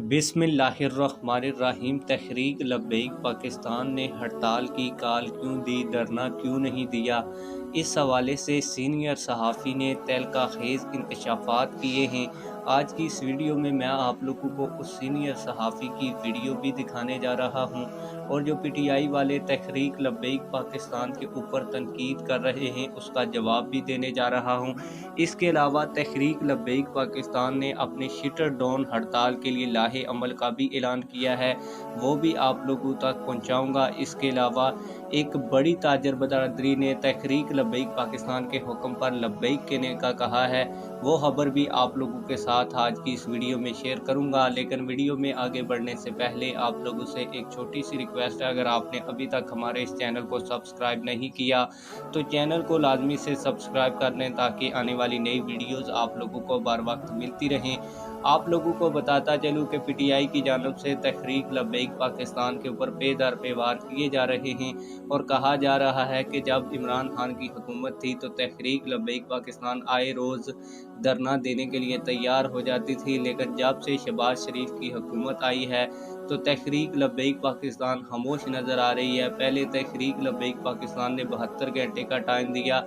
बिस्मिल्लाहिर्रहमानिर्रहीम। तहरीक लब्बैक पाकिस्तान ने हड़ताल की कॉल क्यों दी, धरना क्यों नहीं दिया? इस हवाले से सीनियर सहाफ़ी ने तहलका खेज़ इंकशाफात किए हैं। आज की इस वीडियो में मैं आप लोगों को उस सीनियर सहाफ़ी की वीडियो भी दिखाने जा रहा हूं और जो पीटीआई वाले तहरीक लब्बैक पाकिस्तान के ऊपर तनकीद कर रहे हैं उसका जवाब भी देने जा रहा हूं। इसके अलावा तहरीक लब्बैक पाकिस्तान ने अपने शिटर डाउन हड़ताल के लिए लाहे अमल का भी ऐलान किया है, वो भी आप लोगों तक पहुंचाऊंगा। इसके अलावा एक बड़ी ताजर बरदरी ने तहरीक लब्बैक पाकिस्तान के हुक्म पर लब्बैक कहने का कहा है, वो खबर भी आप लोगों के साथ आज की इस वीडियो में शेयर करूंगा। लेकिन वीडियो में आगे बढ़ने से पहले आप लोगों से एक छोटी सी रिक्वेस्ट है, अगर आपने अभी तक हमारे इस चैनल को सब्सक्राइब नहीं किया तो चैनल को लाजमी से सब्सक्राइब कर लें ताकि आने वाली नई वीडियोज़ आप लोगों को बर वक्त मिलती रहें। आप लोगों को बताता चलूँ कि पीटीआई की जानब से तहरीक लब्बैक पाकिस्तान के ऊपर पे-दर पे वार किए जा रहे हैं और कहा जा रहा है कि जब इमरान खान की हुकूमत थी तो तहरीक लब्बैक पाकिस्तान आए रोज़ धरना देने के लिए तैयार हो जाती थी, लेकिन जब से शहबाज शरीफ की हुकूमत आई है तो तहरीक लब्बैक पाकिस्तान खामोश नज़र आ रही है। पहले तहरीक लब्बैक पाकिस्तान ने 72 घंटे का टाइम दिया,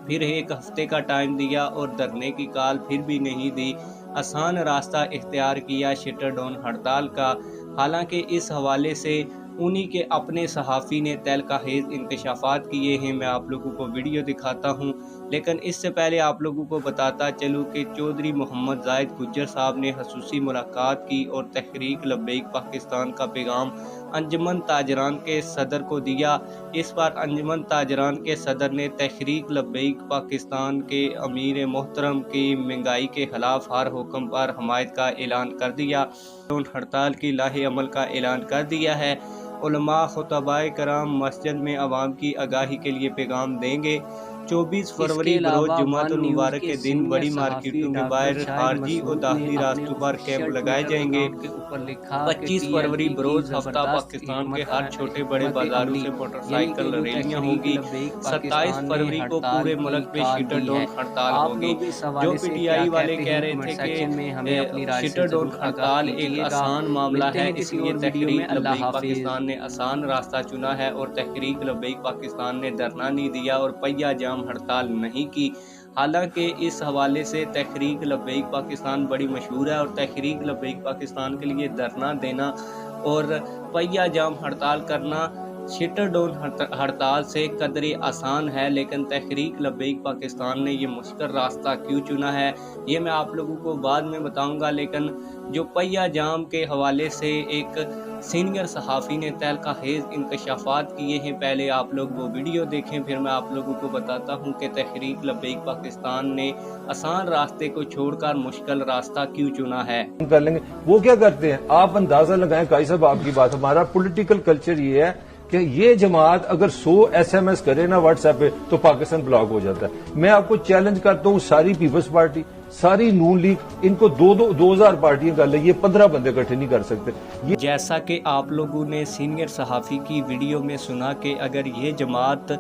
फिर एक हफ्ते का टाइम दिया और धरने की कॉल फिर भी नहीं दी। आसान रास्ता इख्तियार किया शिटर डाउन हड़ताल का। हालांकि इस हवाले से उन्हीं के अपने सहाफ़ी ने तहलका खेज़ इंकशाफात किए हैं, मैं आप लोगों को वीडियो दिखाता हूं। लेकिन इससे पहले आप लोगों को बताता चलूं कि चौधरी मोहम्मद जाहिद गुज्जर साहब ने खसूसी मुलाकात की और तहरीक लब्बैक पाकिस्तान का पैगाम अंजुमन ताजरान के सदर को दिया। इस बार अंजुमन ताजरान के सदर ने तहरीक लब्बैक पाकिस्तान के अमीर मोहतरम की महंगाई के खिलाफ हर हुक्म पर हमायत का ऐलान कर दिया। हड़ताल की लाहे अमल का ऐलान कर दिया है। उलमा खुतबाए कराम मस्जिद में अवाम की आगाही के लिए पैगाम देंगे। 24 फरवरी बरोज़ जुमातुल मुबारक के दिन बड़ी मार्केटों के बाहर खारजी और दाखिली रास्तों पर कैंप लगाए जाएंगे। 25 फरवरी बरोज़ हफ्ता पाकिस्तान के हर छोटे बड़े बाजारों से मोटरसाइकिल रैलियां होगी। 27 फरवरी को पूरे मुल्क में शिटर डाउन हड़ताल होगी। जो पीटीआई वाले कह रहे थे कि शिटर डाउन हड़ताल एक आसान मामला है, इसलिए तहरीक लब्बैक पाकिस्तान ने आसान रास्ता चुना है और तहरीक लब्बैक पाकिस्तान ने धरना नहीं दिया और पहिया जाम हड़ताल नहीं की। हालांकि इस हवाले से तहरीक लब्बैक पाकिस्तान बड़ी मशहूर है और तहरीक लब्बैक पाकिस्तान के लिए धरना देना और पहिया जाम हड़ताल करना शिटर डाउन हड़ताल से कदरे आसान है। लेकिन तहरीक लब्बैक पाकिस्तान ने ये मुश्किल रास्ता क्यों चुना है ये मैं आप लोगों को बाद में बताऊंगा। लेकिन जो पहिया जाम के हवाले से एक सीनियर सहाफ़ी ने तहलका खेज़ इंकशाफात किए हैं, पहले आप लोग वो वीडियो देखें, फिर मैं आप लोगों को बताता हूं कि तहरीक लब्बैक पाकिस्तान ने आसान रास्ते को छोड़कर मुश्किल रास्ता क्यों चुना है। कर लेंगे वो क्या करते हैं, आप अंदाजा लगाएं। काई साहब आपकी बात, हमारा पॉलिटिकल कल्चर ये है कि ये जमात अगर 100 SMS करे ना व्हाट्सएप पे तो पाकिस्तान ब्लॉक हो जाता है। मैं आपको चैलेंज करता हूँ, सारी पीपल्स पार्टी, सारी नून लीग, इनको 2000 पार्टियां कर ले, ये 15 बंदे इकट्ठे नहीं कर सकते। जैसा कि आप लोगों ने सीनियर सहाफ़ी की वीडियो में सुना कि अगर ये जमात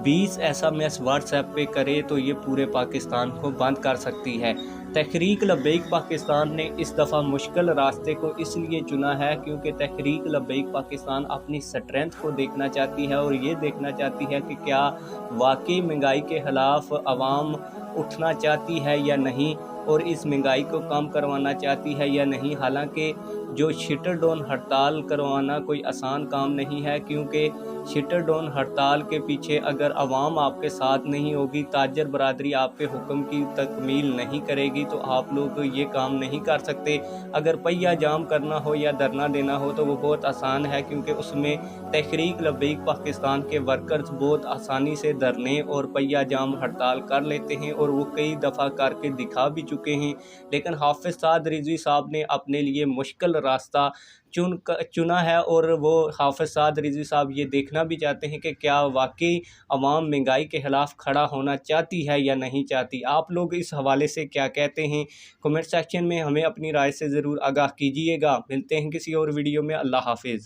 20 SMS व्हाट्सएप पे करे तो ये पूरे पाकिस्तान को बंद कर सकती है। तहरीक लब्बैक पाकिस्तान ने इस दफ़ा मुश्किल रास्ते को इसलिए चुना है क्योंकि तहरीक लब्बैक पाकिस्तान अपनी स्ट्रेंथ को देखना चाहती है और ये देखना चाहती है कि क्या वाकई महंगाई के खिलाफ आवाम उठना चाहती है या नहीं और इस महंगाई को कम करवाना चाहती है या नहीं। हालांकि जो शिटर डाउन हड़ताल करवाना कोई आसान काम नहीं है, क्योंकि शिटर डाउन हड़ताल के पीछे अगर आवाम आपके साथ नहीं होगी, ताजर बरादरी आपके हुक्म की तकमील नहीं करेगी तो आप लोग ये काम नहीं कर सकते। अगर पहिया जाम करना हो या धरना देना हो तो वो बहुत आसान है, क्योंकि उसमें तहरीक लब्बैक पाकिस्तान के वर्कर्स बहुत आसानी से धरने और पहिया जाम हड़ताल कर लेते हैं और वो कई दफ़ा करके दिखा भी चुके हैं। लेकिन हाफिज़ साद रिजवी साहब ने अपने लिए मुश्किल रास्ता चुना है और वो हाफिज़ साद रिजवी साहब ये देखना भी चाहते हैं कि क्या वाकई अवाम महंगाई के ख़िलाफ़ खड़ा होना चाहती है या नहीं चाहती। आप लोग इस हवाले से क्या कहते हैं कमेंट सेक्शन में हमें अपनी राय से ज़रूर आगाह कीजिएगा। मिलते हैं किसी और वीडियो में। अल्लाह हाफिज़।